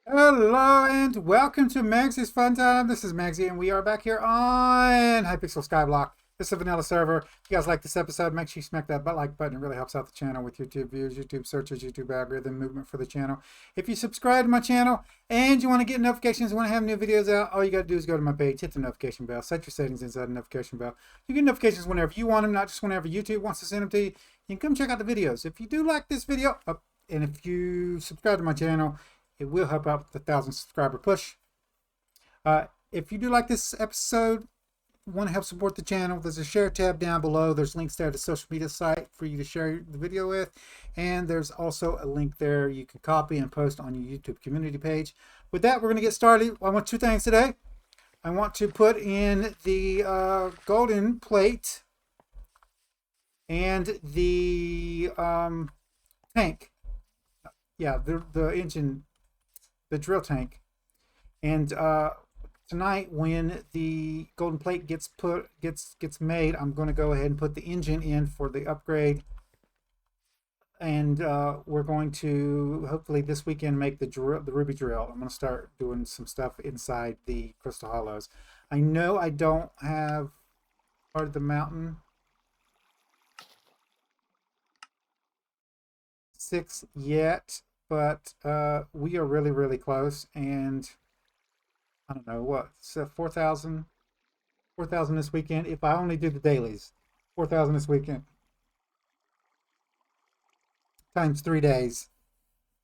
Hello and welcome to Maggie's Fun Time. This is Magzie and we are back here on Hypixel Skyblock. This is a vanilla server. If you guys like this episode, make sure you smack that like button. It really helps out the channel with YouTube views, YouTube searches, YouTube algorithm movement for the channel. If you subscribe to my channel and you want to get notifications, want to have new videos out, all you got to do is go to my page, hit the notification bell, set your settings inside the notification bell. You get notifications whenever you want them, not just whenever YouTube wants to send them to you. You can come check out the videos. If you do like this video, and if you subscribe to my channel, it will help out with the 1,000 subscriber push. If you do like this episode, want to help support the channel, there's a share tab down below. There's links there to social media site for you to share the video with. And there's also a link there you can copy and post on your YouTube community page. With that, we're going to get started. I want two things today. I want to put in the golden plate and the tank. Yeah, the engine, the drill tank. And tonight when the golden plate gets made, I'm going to go ahead and put the engine in for the upgrade, and we're going to hopefully this weekend make the ruby drill. I'm going to start doing some stuff inside the crystal hollows. I know I don't have part of the mountain 6 yet, but we are really close, and I don't know what, so 4,000 this weekend. If I only do the dailies, 4,000 this weekend times 3 days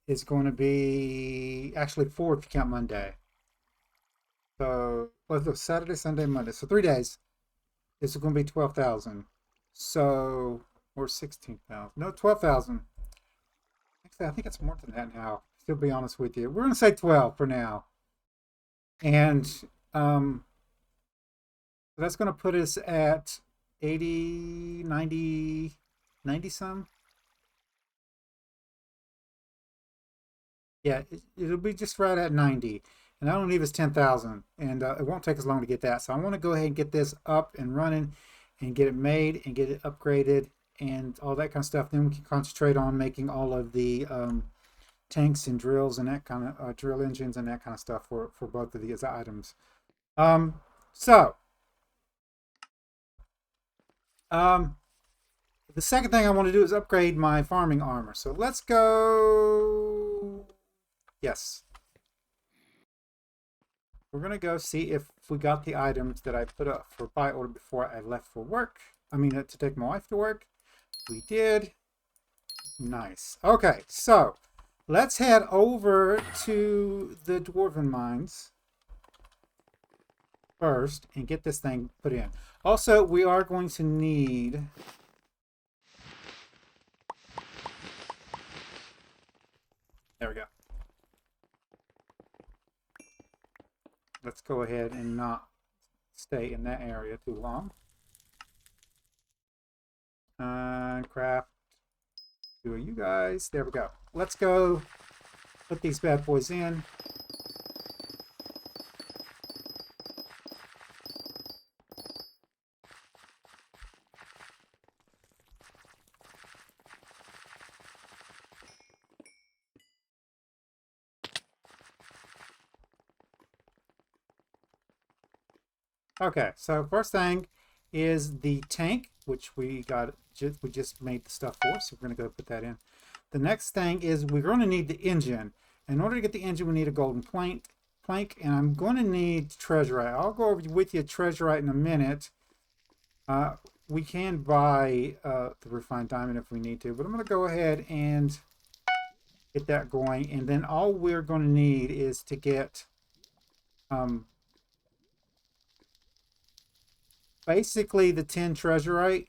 is going to be actually 4 if you count Monday. So let's do Saturday, Sunday, Monday. So 3 days. This is going to be 12,000. So, or 16,000. No, 12,000. I think it's more than that now. To be honest with you, we're going to say 12 for now, and that's going to put us at 80, 90 some. Yeah, it'll be just right at 90, and that'll leave us 10,000, and it won't take us long to get that. So I want to go ahead and get this up and running and get it made and get it upgraded and all that kind of stuff. Then we can concentrate on making all of the tanks and drills and that kind of drill engines and that kind of stuff for both of these items. So the second thing I want to do is upgrade my farming armor. So let's go. Yes, we're gonna go see if we got the items that I put up for buy order before I left for work. I mean, to take my wife to work. We did. Nice. Okay, so let's head over to the dwarven mines first and get this thing put in. Also, we are going to need there we go. Let's go ahead and not stay in that area too long. Craft two of you guys. There we go. Let's go put these bad boys in. Okay, so first thing is the tank, which we just made the stuff for, so we're going to go put that in. The next thing is we're going to need the engine. In order to get the engine, we need a golden plank, and I'm going to need treasurite. I'll go over with you treasurite in a minute. We can buy the refined diamond if we need to, but I'm going to go ahead and get that going, and then all we're going to need is to get basically the 10 treasurite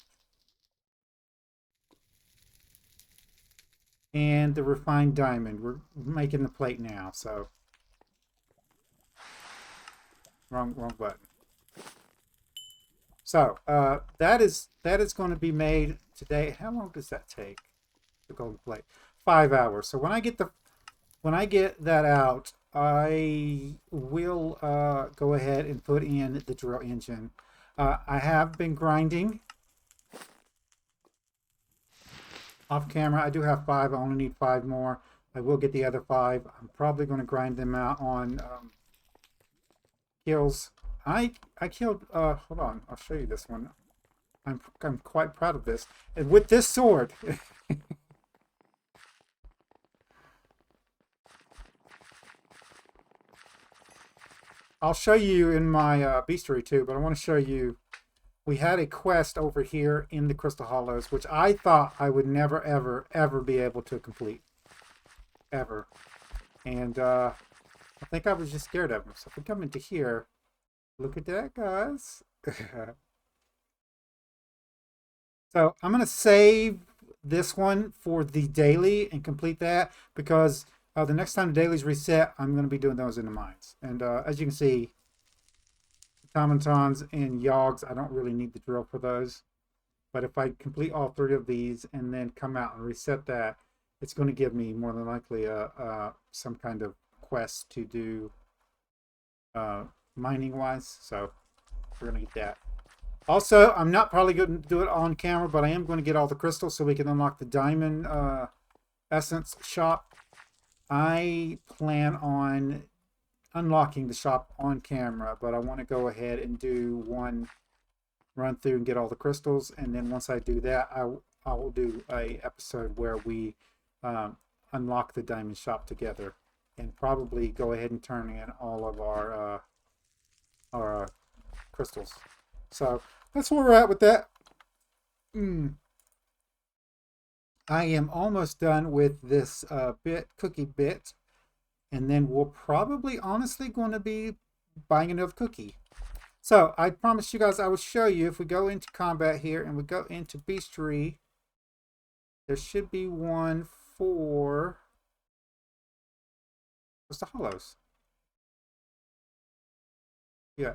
and the refined diamond. We're making the plate now, so wrong button. So that is going to be made today. How long does that take? The golden plate, 5 hours. So when I get that out, I will go ahead and put in the drill engine. I have been grinding off camera. I do have 5. I only need 5 more. I will get the other 5. I'm probably going to grind them out on kills. I killed, hold on, I'll show you this one. I'm quite proud of this. And with this sword, I'll show you in my bestiary too, but I want to show you, we had a quest over here in the Crystal Hollows, which I thought I would never, ever, ever be able to complete. Ever. And I think I was just scared of them. So if we come into here, look at that, guys. So I'm going to save this one for the daily and complete that, because the next time the dailies reset, I'm going to be doing those in the mines. And as you can see, automatons and yogs, I don't really need the drill for those. But if I complete all 3 of these and then come out and reset that, it's going to give me more than likely some kind of quest to do mining wise. So we're going to get that. Also, I'm not probably going to do it on camera, but I am going to get all the crystals so we can unlock the diamond essence shop. I plan on unlocking the shop on camera, but I want to go ahead and do one run through and get all the crystals, and then once I do that, I will do a episode where we unlock the diamond shop together, and probably go ahead and turn in all of our crystals. So that's where we're at with that. I am almost done with this cookie bit, and then we'll probably honestly going to be buying another cookie. So I promised you guys I would show you, if we go into combat here and we go into bestiary, there should be one for what's the hollows. Yeah.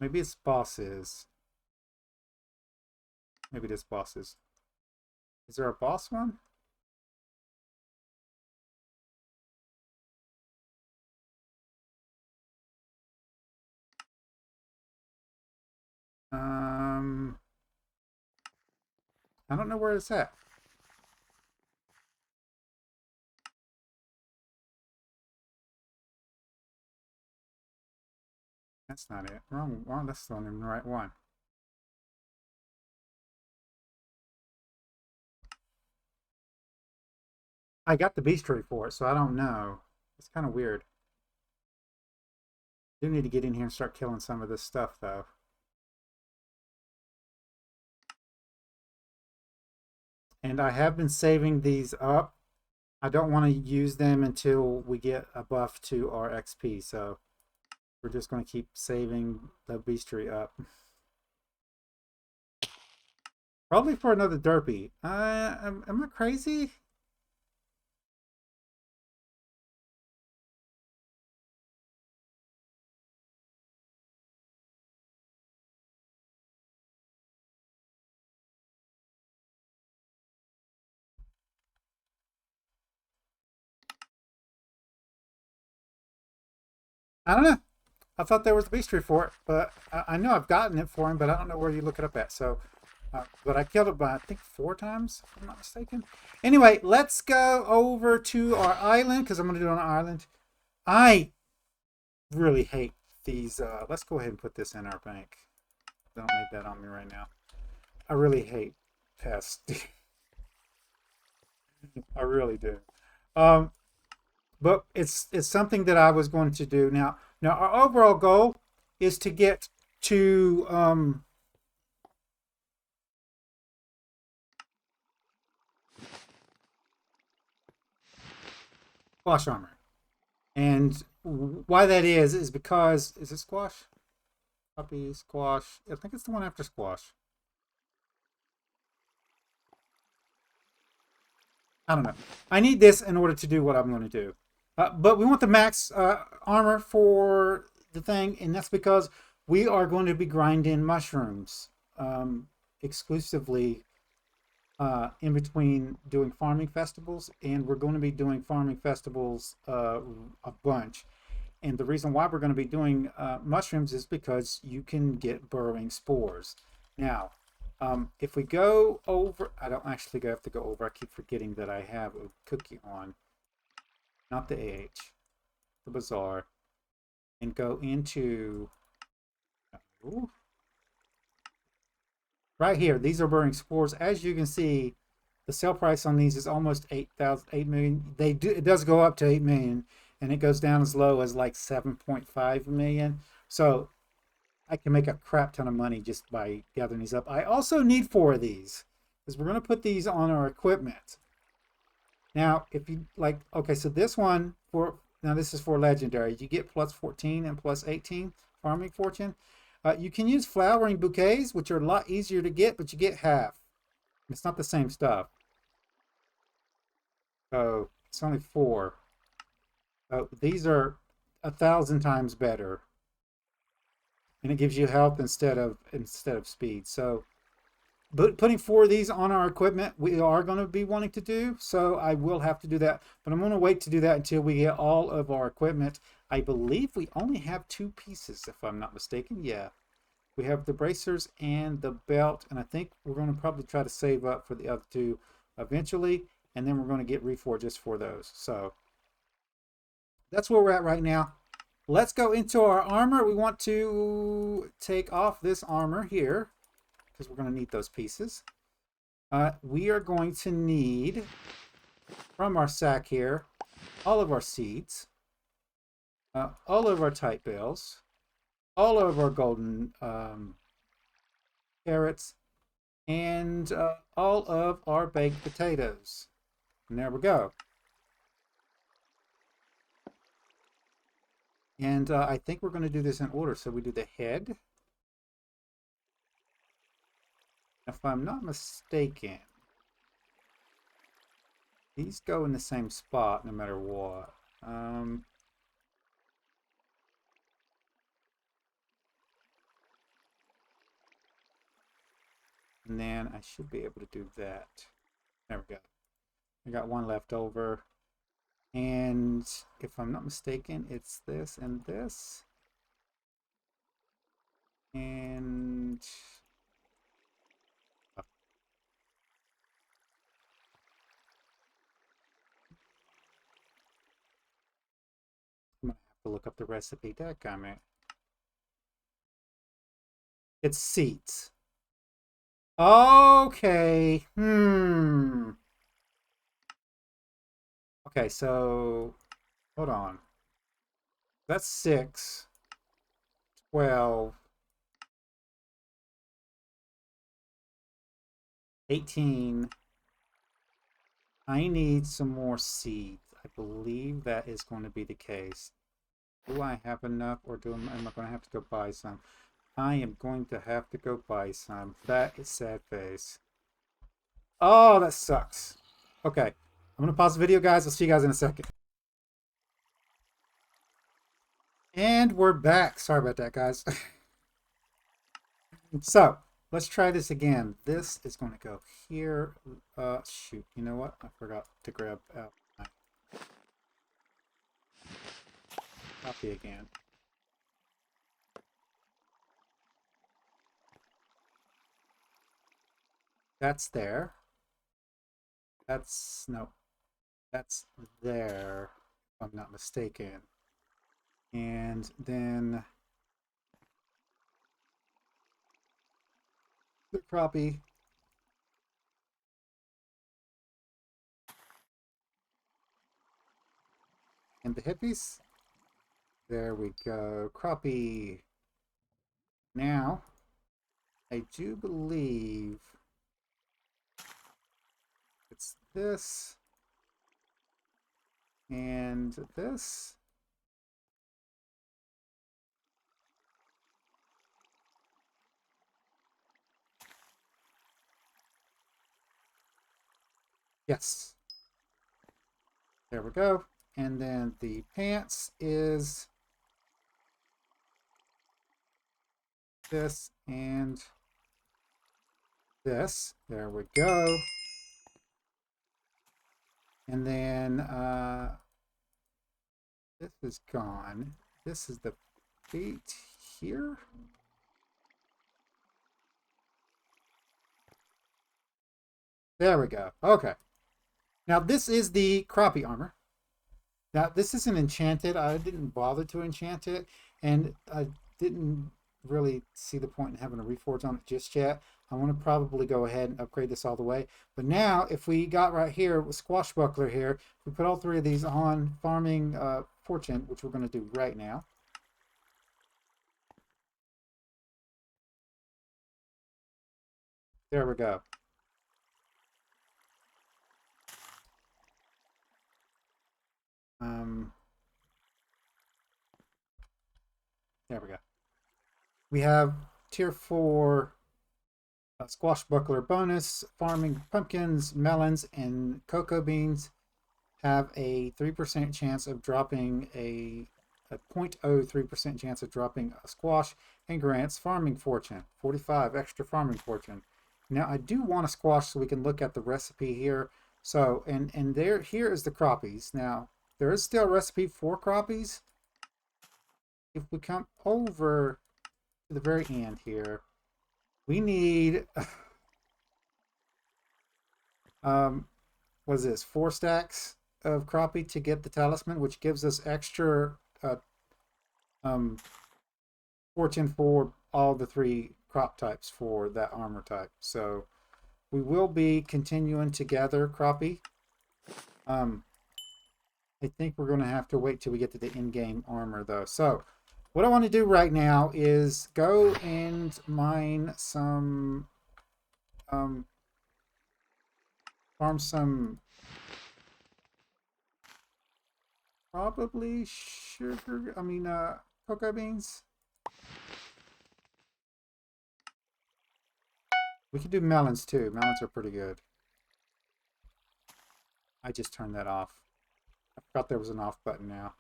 Maybe it's bosses. Maybe this bosses. Is there a boss one? I don't know where it's at. That's not it. Wrong one. That's not even the right one. I got the bestiary for it, so I don't know. It's kind of weird. Do need to get in here and start killing some of this stuff, though. And I have been saving these up. I don't want to use them until we get a buff to our XP, so we're just going to keep saving the bestiary up. Probably for another derpy. Am I crazy? I don't know. I thought there was a bestiary for it, but I know I've gotten it for him, but I don't know where you look it up at. So, but I killed it by, I think, 4 times, if I'm not mistaken. Anyway, let's go over to our island, because I'm going to do it on an island. I really hate these. Let's go ahead and put this in our bank. Don't need that on me right now. I really hate pests. I really do. But it's something that I was going to do. Now our overall goal is to get to squash armor. And why that is because, is it squash? Copy squash. I think it's the one after squash. I don't know. I need this in order to do what I'm going to do. But we want the max armor for the thing, and that's because we are going to be grinding mushrooms exclusively in between doing farming festivals, and we're going to be doing farming festivals a bunch. And the reason why we're going to be doing mushrooms is because you can get burrowing spores. Now, If we go over, I don't actually have to go over. I keep forgetting that I have a cookie on, not the AH, the bazaar, and go into right here. These are burning spores. As you can see, the sale price on these is almost 8 million. It does go up to 8 million, and it goes down as low as like 7.5 million. So I can make a crap ton of money just by gathering these up. I also need 4 of these because we're going to put these on our equipment. Now, if you like, okay, so this one this is for legendary. You get plus 14 and plus 18 farming fortune. You can use flowering bouquets, which are a lot easier to get, but you get half. It's not the same stuff. So it's only 4. These are 1,000 times better, and it gives you health instead of speed. So, but putting 4 of these on our equipment, we are going to be wanting to do. So I will have to do that, but I'm going to wait to do that until we get all of our equipment. I believe we only have 2 pieces, if I'm not mistaken. Yeah, we have the bracers and the belt, and I think we're going to probably try to save up for the other 2 eventually, and then we're going to get reforges for those. So that's where we're at right now. Let's go into our armor. We want to take off this armor here because we're going to need those pieces. We are going to need, from our sack here, all of our seeds, all of our tight bales, all of our golden carrots, and all of our baked potatoes. And there we go. And I think we're going to do this in order. So we do the head. If I'm not mistaken, these go in the same spot no matter what. And then I should be able to do that. There we go. I got 1 left over. And if I'm not mistaken, it's this and this. And I'm gonna have to look up the recipe. Dadgummit. It's seats. Okay. Okay, so hold on. That's 6, 12, 18. I need some more seeds. I believe that is going to be the case. Do I have enough, or am I going to have to go buy some? I am going to have to go buy some. That is sad face. Oh, that sucks. Okay, I'm going to pause the video, guys. I'll see you guys in a second. And we're back. Sorry about that, guys. So, let's try this again. This is going to go here. Shoot, you know what? I forgot to grab out my copy again. That's there. That's, no, that's there, if I'm not mistaken. And then the crappie. And the hippies. There we go. Cropie. Now, I do believe it's this and this. Yes. There we go. And then the pants is this and this. There we go. And then this is gone. This is the feet here. There we go. Okay. Now this is the Croppie Armor. Now this isn't enchanted. I didn't bother to enchant it, and I didn't really see the point in having a reforge on it just yet. I want to probably go ahead and upgrade this all the way. But now, if we got right here with Squashbuckler here, if we put all three of these on farming fortune, which we're going to do right now. There we go. There we go. We have tier 4 Squashbuckler bonus. Farming pumpkins, melons, and cocoa beans have a 3% chance of dropping a 0.03% chance of dropping a squash, and grants farming fortune, 45 extra farming fortune. Now I do want a squash so we can look at the recipe here. So, and here is the croppies. Now, there is still a recipe for croppies. If we come over to the very end here, we need, what is this, 4 stacks of cropie to get the talisman, which gives us extra fortune for all the 3 crop types for that armor type. So we will be continuing to gather cropie. I think we're going to have to wait till we get to the in-game armor though. So what I want to do right now is go and mine some, farm some, probably cocoa beans. We could do melons too. Melons are pretty good. I just turned that off. I forgot there was an off button now.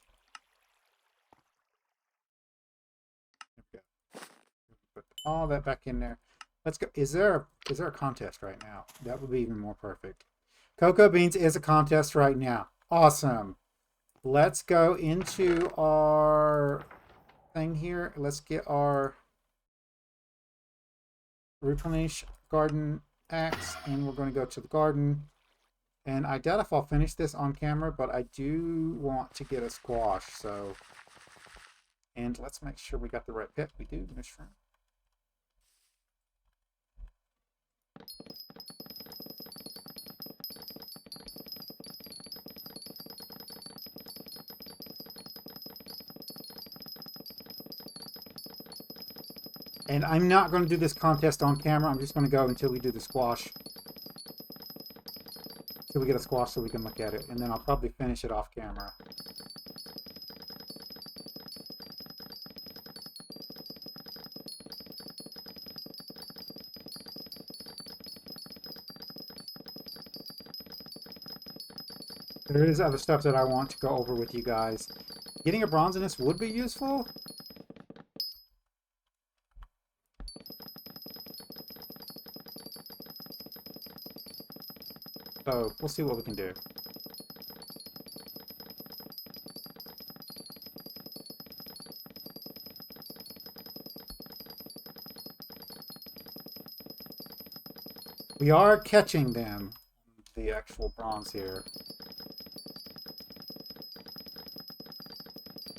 Okay. Put all that back in there. Let's go. Is there a contest right now? That would be even more perfect. Cocoa beans is a contest right now. Awesome. Let's go into our thing here. Let's get our replenish garden axe, and we're going to go to the garden. And I doubt if I'll finish this on camera, but I do want to get a squash. So, and let's make sure we got the right pit. We do, mushroom. And I'm not going to do this contest on camera. I'm just going to go until we do the squash. Until we get a squash so we can look at it. And then I'll probably finish it off camera. There is other stuff that I want to go over with you guys. Getting a bronze in this would be useful. So we'll see what we can do. We are catching them, the actual bronze here.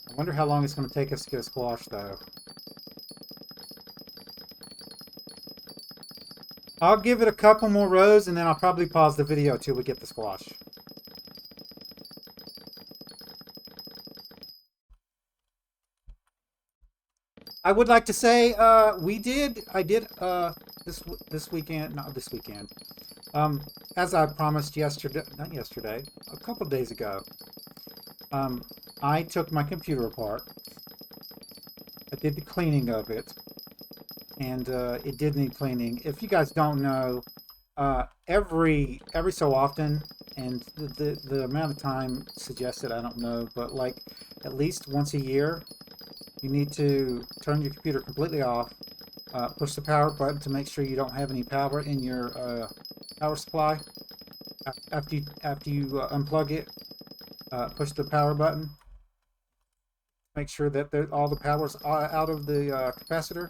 I wonder how long it's going to take us to get a squash, though. I'll give it a couple more rows, and then I'll probably pause the video till we get the squash. I would like to say, I did this weekend, not this weekend, as I promised not yesterday, a couple of days ago, I took my computer apart. I did the cleaning of it, and it did need cleaning. If you guys don't know, every so often, and the amount of time suggested, I don't know, but like at least once a year, you need to turn your computer completely off, push the power button to make sure you don't have any power in your power supply. After you unplug it, push the power button. Make sure that all the power's out of the capacitor.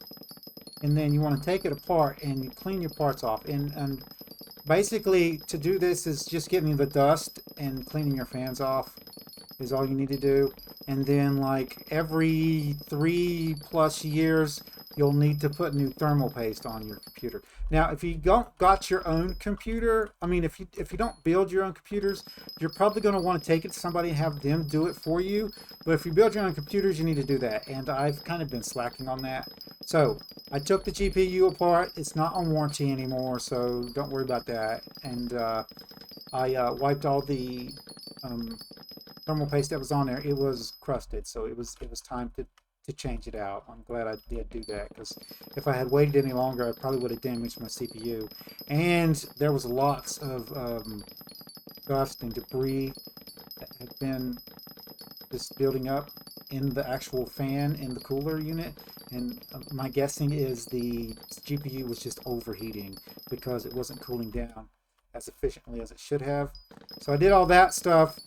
And then you want to take it apart and you clean your parts off. And basically, to do this is just getting the dust and cleaning your fans off is all you need to do. And then like every 3+ years, you'll need to put new thermal paste on your computer. Now, if you don't got your own computer, I mean, if you don't build your own computers, you're probably going to want to take it to somebody and have them do it for you. But if you build your own computers, you need to do that. And I've kind of been slacking on that. So I took the GPU apart. It's not on warranty anymore, so don't worry about that. And I wiped all the thermal paste that was on there. It was crusted, so it was time to change it out. I'm glad I did do that, because if I had waited any longer, I probably would have damaged my CPU. And there was lots of dust and debris that had been just building up in the actual fan in the cooler unit. And my guessing is the GPU was just overheating because it wasn't cooling down as efficiently as it should have. So I did all that stuff.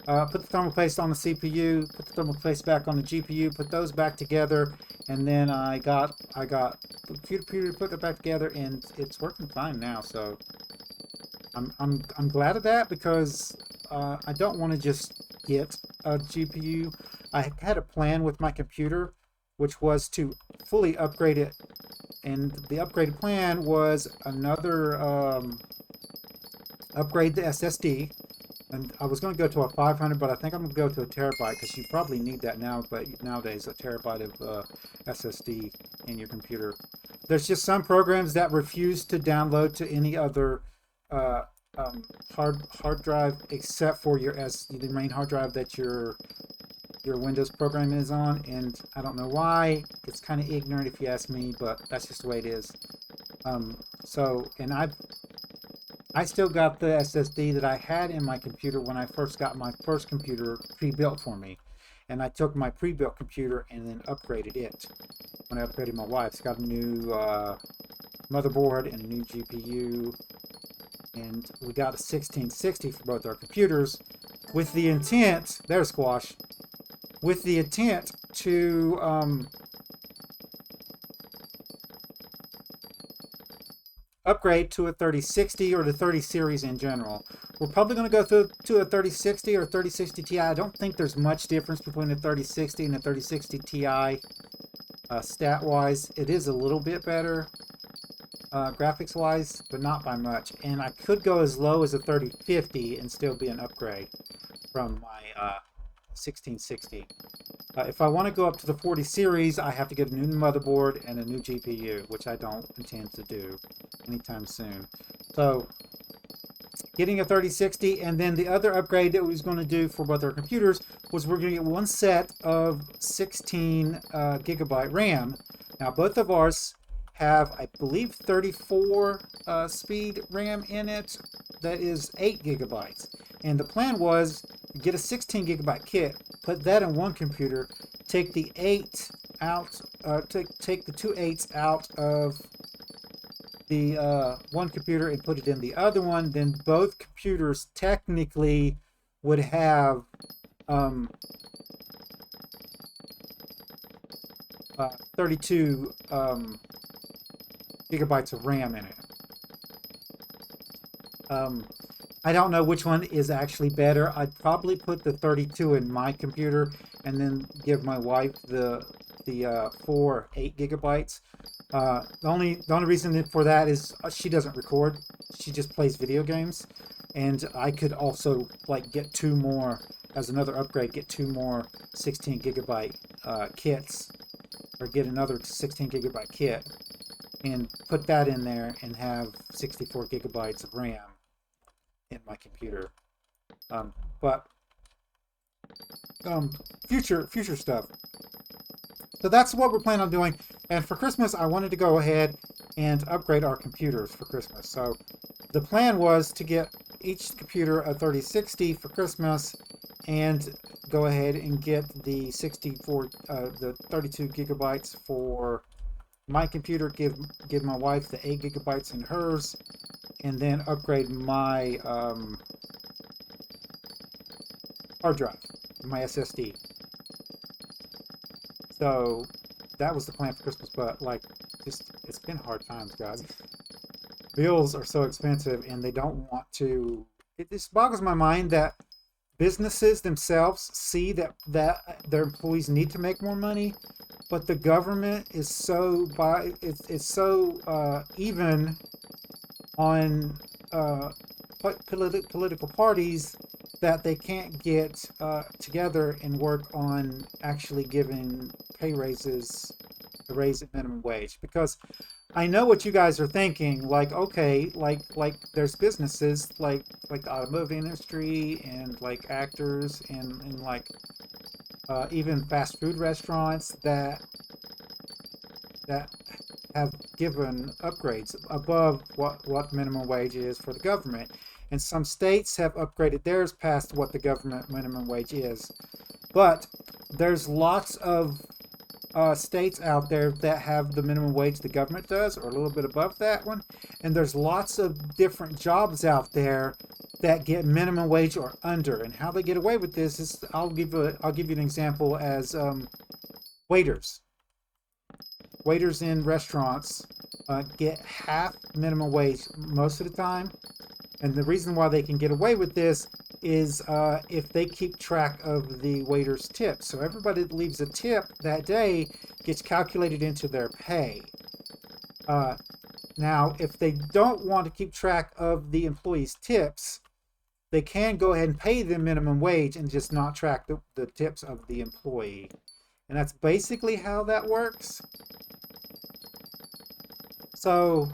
Put the thermal paste on the CPU, put the thermal paste back on the GPU, put those back together, and then I got the computer, put it back together, and it's working fine now. So I'm glad of that, because I don't want to just get a GPU. I had a plan with my computer, which was to fully upgrade it, and the upgraded plan was another upgrade the SSD. And I was going to go to a 500, but I think I'm going to go to a terabyte, because you probably need that now. But nowadays, a terabyte of SSD in your computer. There's just some programs that refuse to download to any other hard drive, except for the main hard drive that your Windows program is on. And I don't know why. It's kind of ignorant if you ask me, but that's just the way it is. I still got the SSD that I had in my computer when I first got my first computer pre-built for me. And I took my pre-built computer and then upgraded it. When I upgraded my wife's, got a new motherboard and a new GPU. And we got a 1660 for both our computers with the intent, there's Squash, with the intent to upgrade to a 3060 or the 30 series in general. We're probably going to go to a 3060 or 3060 Ti. I don't think there's much difference between the 3060 and the 3060 Ti stat-wise. It is a little bit better graphics-wise, but not by much. And I could go as low as a 3050 and still be an upgrade from my 1660. If I want to go up to the 40 series, I have to get a new motherboard and a new GPU, which I don't intend to do anytime soon. So, getting a 3060, and then the other upgrade that we was going to do for both our computers was we're going to get one set of 16 gigabyte RAM. Now, both of ours have, I believe, 34 speed RAM in it. That is 8 gigabytes. And the plan was get a 16 gigabyte kit, put that in one computer, take the 8 out, take the 2 8s out of the one computer and put it in the other one. Then both computers technically would have 32 gigabytes of RAM in it. I don't know which one is actually better. I'd probably put the 32 in my computer and then give my wife the 4 8 gigabytes. The only reason for that is she doesn't record. She just plays video games. And I could also like get 2 more as another upgrade, get 2 more 16 gigabyte kits, or get another 16 gigabyte kit and put that in there and have 64 gigabytes of RAM in my computer. But future stuff. So that's what we're planning on doing. And for Christmas, I wanted to go ahead and upgrade our computers for Christmas. So the plan was to get each computer a 3060 for Christmas, and go ahead and get the 32 gigabytes for my computer, give my wife the 8 gigabytes in hers, and then upgrade my hard drive, my SSD. So that was the plan for Christmas, but like, it's been hard times, guys. bills are so expensive, and they don't want to. It just boggles my mind that businesses themselves see that their employees need to make more money, but the government is so it's so even on political parties that they can't get together and work on actually giving pay raises, a raise at minimum wage. Because I know what you guys are thinking. Like, okay, like there's businesses like the automotive industry and like actors and like even fast food restaurants that have given upgrades above what minimum wage is for the government. And some states have upgraded theirs past what the government minimum wage is. But there's lots of states out there that have the minimum wage the government does, or a little bit above that one. And there's lots of different jobs out there that get minimum wage or under. And how they get away with this is, I'll give you an example as waiters. Waiters in restaurants get half minimum wage most of the time. And the reason why they can get away with this is if they keep track of the waiter's tips. So everybody that leaves a tip that day gets calculated into their pay. Now, if they don't want to keep track of the employee's tips, they can go ahead and pay them minimum wage and just not track the tips of the employee. And that's basically how that works. So,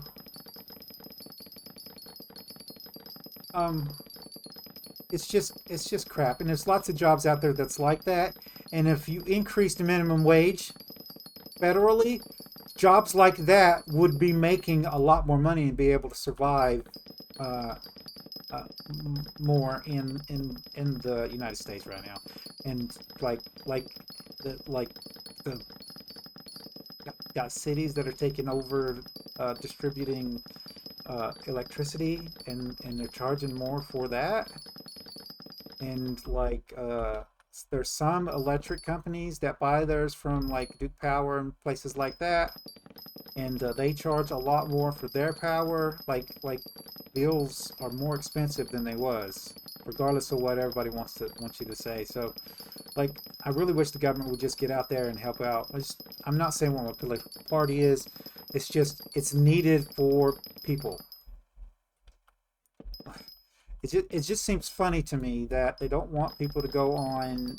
it's just crap. And there's lots of jobs out there that's like that. And if you increase the minimum wage federally, jobs like that would be making a lot more money and be able to survive more in the United States right now. And like the got cities that are taking over distributing electricity, and they're charging more for that. And like there's some electric companies that buy theirs from like Duke Power and places like that, and they charge a lot more for their power. Like bills are more expensive than they was, regardless of what everybody wants you to say. So like, I really wish the government would just get out there and help out. I'm not saying what my political party is. It's just, it's needed for people. It just seems funny to me that they don't want people to go on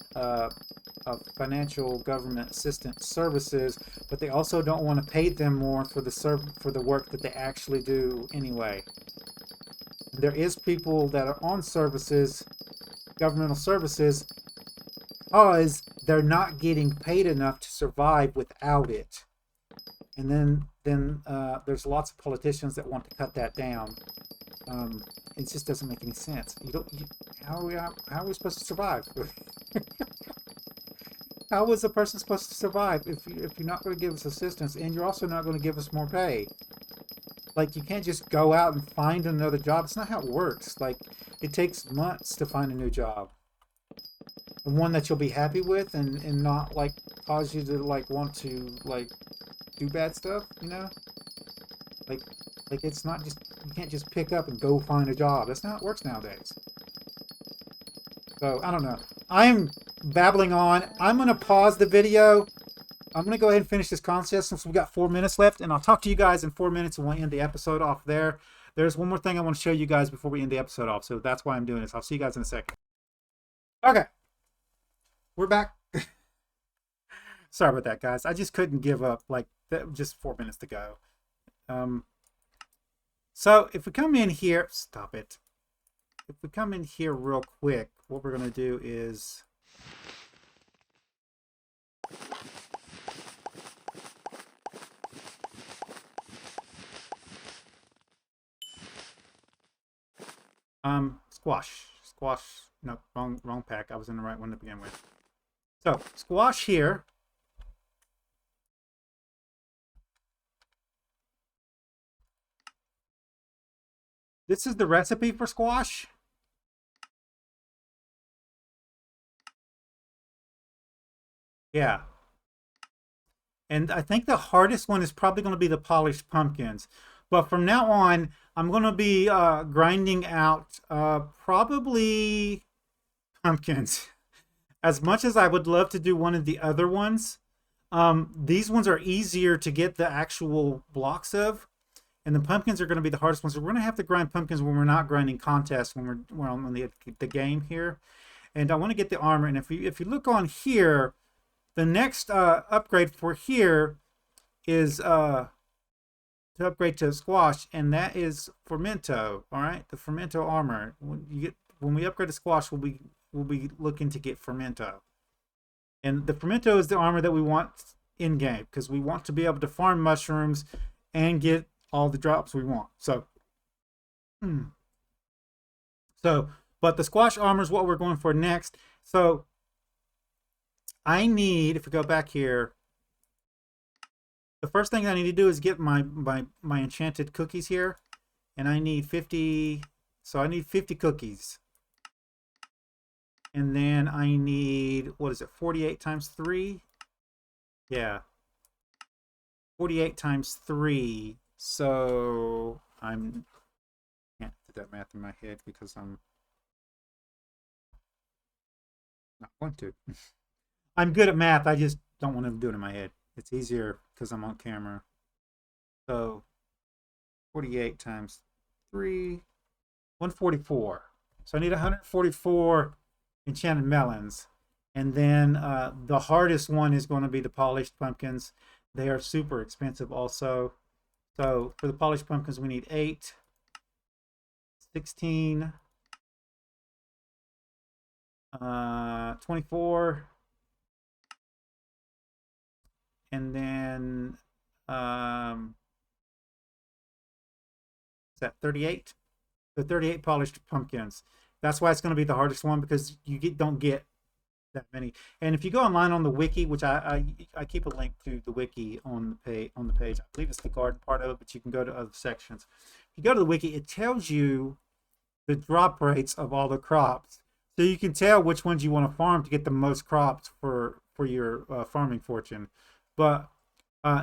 financial government assistance services, but they also don't want to pay them more for the work that they actually do anyway. There is people that are on services, governmental services, because they're not getting paid enough to survive without it. And then there's lots of politicians that want to cut that down. It just doesn't make any sense. How are we supposed to survive? How is a person supposed to survive if you're not going to give us assistance, and you're also not going to give us more pay? Like, you can't just go out and find another job. It's not how it works. Like, it takes months to find a new job, and one that you'll be happy with, and not like cause you to like want to like do bad stuff, you know? Like it's not just, you can't just pick up and go find a job. That's not how it works nowadays. So I don't know. I'm babbling on. I'm gonna pause the video. I'm gonna go ahead and finish this contest since we've got 4 minutes left, and I'll talk to you guys in 4 minutes, and we'll end the episode off there. There's one more thing I want to show you guys before we end the episode off, so that's why I'm doing this. I'll see you guys in a second. Okay, we're back. Sorry about that, guys. I just couldn't give up. Like, just 4 minutes to go. So if we come in here, stop it. If we come in here real quick, what we're going to do is squash. No, wrong pack. I was in the right one to begin with. So squash here. This is the recipe for squash. Yeah. And I think the hardest one is probably going to be the polished pumpkins. But from now on, I'm going to be grinding out probably pumpkins. As much as I would love to do one of the other ones, these ones are easier to get the actual blocks of, and the pumpkins are going to be the hardest ones. So we're going to have to grind pumpkins when we're not grinding contests, when we're on the game here. And I want to get the armor. And if you look on here, the next upgrade for here is to upgrade to squash, and that is fermento. All right, the fermento armor. When we upgrade to squash, we'll be looking to get fermento. And the fermento is the armor that we want in game because we want to be able to farm mushrooms and get all the drops we want. But the squash armor is what we're going for next. So I need, if we go back here, the first thing I need to do is get my enchanted cookies here, and I need 50. So I need 50 cookies. And then I need, what is it, 48 times 3? Yeah. 48 times 3. So I can't do that math in my head because I'm not going to. I'm good at math. I just don't want to do it in my head. It's easier because I'm on camera. So 48 times 3, 144. So I need 144 enchanted melons. And then the hardest one is going to be the polished pumpkins. They are super expensive also. So for the polished pumpkins, we need 8, 16, 24, and then is that 38? The 38 polished pumpkins. That's why it's going to be the hardest one, because you don't get that many. And if you go online on the wiki, which I keep a link to the wiki on the page. I believe it's the garden part of it, but you can go to other sections. If you go to the wiki, it tells you the drop rates of all the crops, so you can tell which ones you want to farm to get the most crops for your farming fortune. But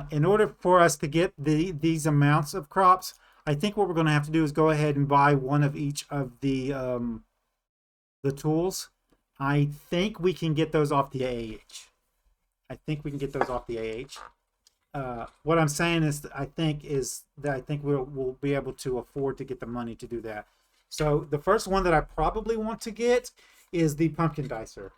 in order for us to get these amounts of crops, I think what we're going to have to do is go ahead and buy one of each of the tools. I think we can get those off the AH. I think we can get those off the AH. What I'm saying is that I think we'll be able to afford to get the money to do that. So the first one that I probably want to get is the pumpkin dicer.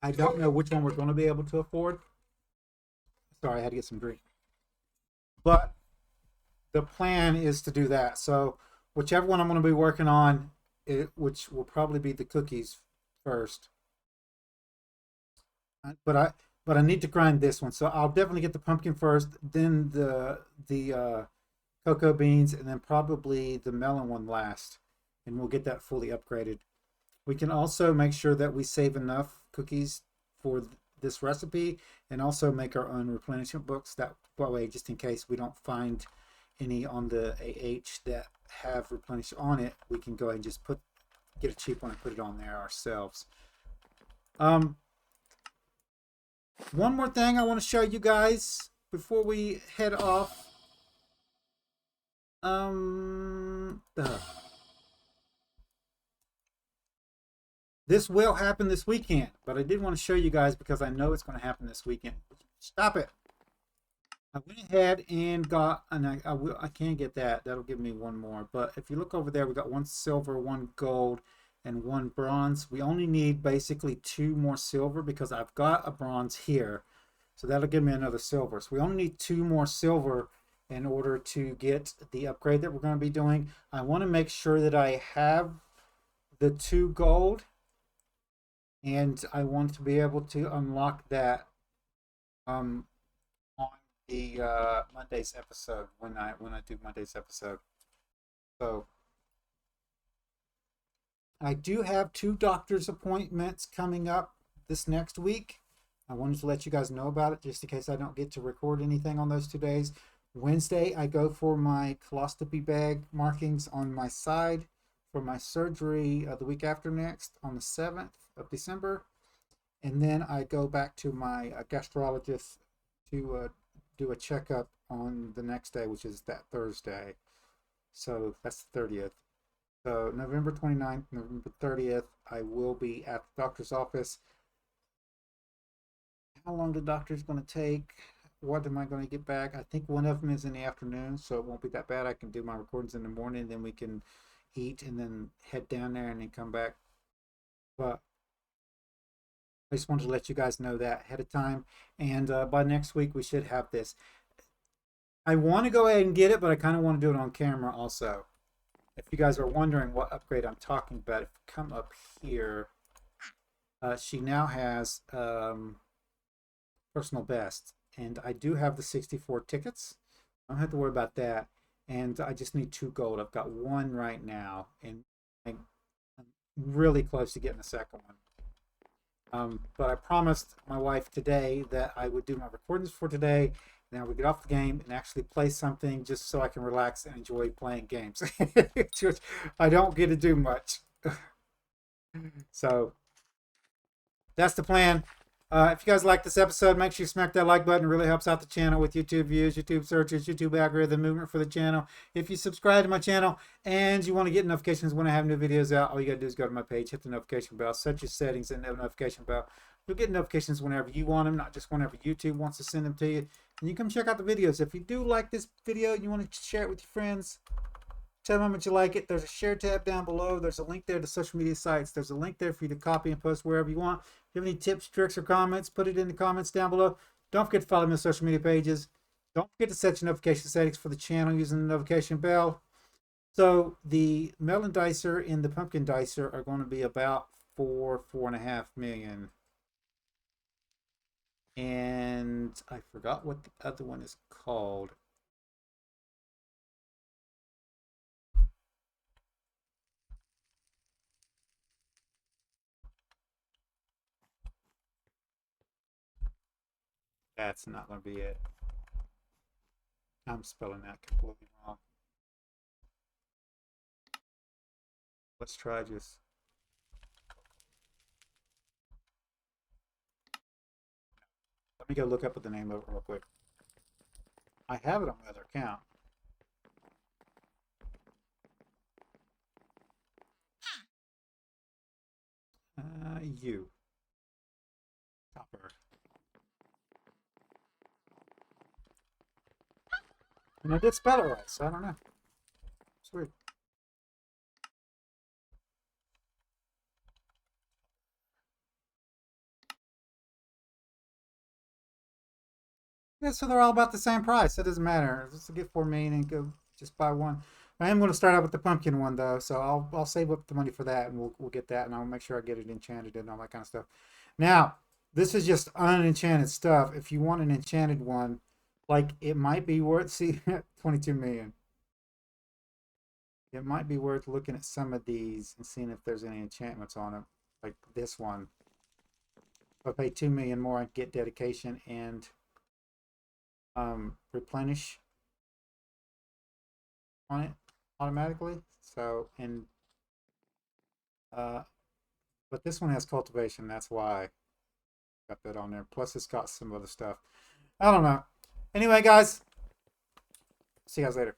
I don't know which one we're going to be able to afford. Sorry, I had to get some drink. But the plan is to do that. So whichever one I'm going to be working on, which will probably be the cookies first. But I need to grind this one. So I'll definitely get the pumpkin first, then the cocoa beans, and then probably the melon one last. And we'll get that fully upgraded. We can also make sure that we save enough cookies for this recipe, and also make our own replenishment books. That way, just in case we don't find any on the AH that have replenish on it, we can go ahead and just get a cheap one and put it on there ourselves. One more thing I want to show you guys before we head off. This will happen this weekend, but I did want to show you guys because I know it's going to happen this weekend. Stop it. I went ahead and got, and I can get that. That'll give me one more. But if you look over there, we got 1 silver, 1 gold, and 1 bronze. We only need basically 2 more silver because I've got a bronze here. So that'll give me another silver. So we only need 2 more silver in order to get the upgrade that we're going to be doing. I want to make sure that I have the 2 gold. And I want to be able to unlock that on the Monday's episode when I do Monday's episode. So I do have 2 doctor's appointments coming up this next week. I wanted to let you guys know about it just in case I don't get to record anything on those 2 days. Wednesday, I go for my coloscopy bag markings on my side for my surgery the week after next on the 7th of December. And then I go back to my gastrologist to do a checkup on the next day, which is that Thursday. So that's the 30th. So November 29th, November 30th, I will be at the doctor's office. How long the doctor's going to take? What am I going to get back? I think one of them is in the afternoon, so it won't be that bad. I can do my recordings in the morning, then we can eat and then head down there and then come back. But I just wanted to let you guys know that ahead of time. And by next week, we should have this. I want to go ahead and get it, but I kind of want to do it on camera also. If you guys are wondering what upgrade I'm talking about, if you come up here, she now has personal best. And I do have the 64 tickets. I don't have to worry about that. And I just need 2 gold. I've got 1 right now. And I'm really close to getting the second one. But I promised my wife today that I would do my recordings for today. Now we get off the game and actually play something just so I can relax and enjoy playing games. Which I don't get to do much. So that's the plan. If you guys like this episode, make sure you smack that like button. It really helps out the channel with YouTube views, YouTube searches, YouTube algorithm movement for the channel. If you subscribe to my channel and you want to get notifications when I have new videos out, all you got to do is go to my page, hit the notification bell, set your settings and the notification bell. You'll get notifications whenever you want them, not just whenever YouTube wants to send them to you. And you come check out the videos. If you do like this video and you want to share it with your friends, tell them how much you like it. There's a share tab down below. There's a link there to social media sites. There's a link there for you to copy and post wherever you want. If you have any tips, tricks, or comments, put it in the comments down below. Don't forget to follow me on social media pages. Don't forget to set your notification settings for the channel using the notification bell. So the melon dicer and the pumpkin dicer are going to be about 4.5 million. And I forgot what the other one is called. That's not going to be it. I'm spelling that completely wrong. Let's try just... Let me go look up what the name of it real quick. I have it on my other account. You. Copper. And I did spell it right, so I don't know. It's weird. Yeah, so they're all about the same price. It doesn't matter. Just get 4 million and go just buy one. I am going to start out with the pumpkin one though, so I'll save up the money for that, and we'll get that, and I'll make sure I get it enchanted and all that kind of stuff. Now, this is just unenchanted stuff. If you want an enchanted one, like it might be worth 22 million. It might be worth looking at some of these and seeing if there's any enchantments on them, like this one. If I pay 2 million more, I get dedication and replenish on it automatically. So, and but this one has cultivation, that's why I got that on there. Plus it's got some other stuff. I don't know. Anyway, guys, see you guys later.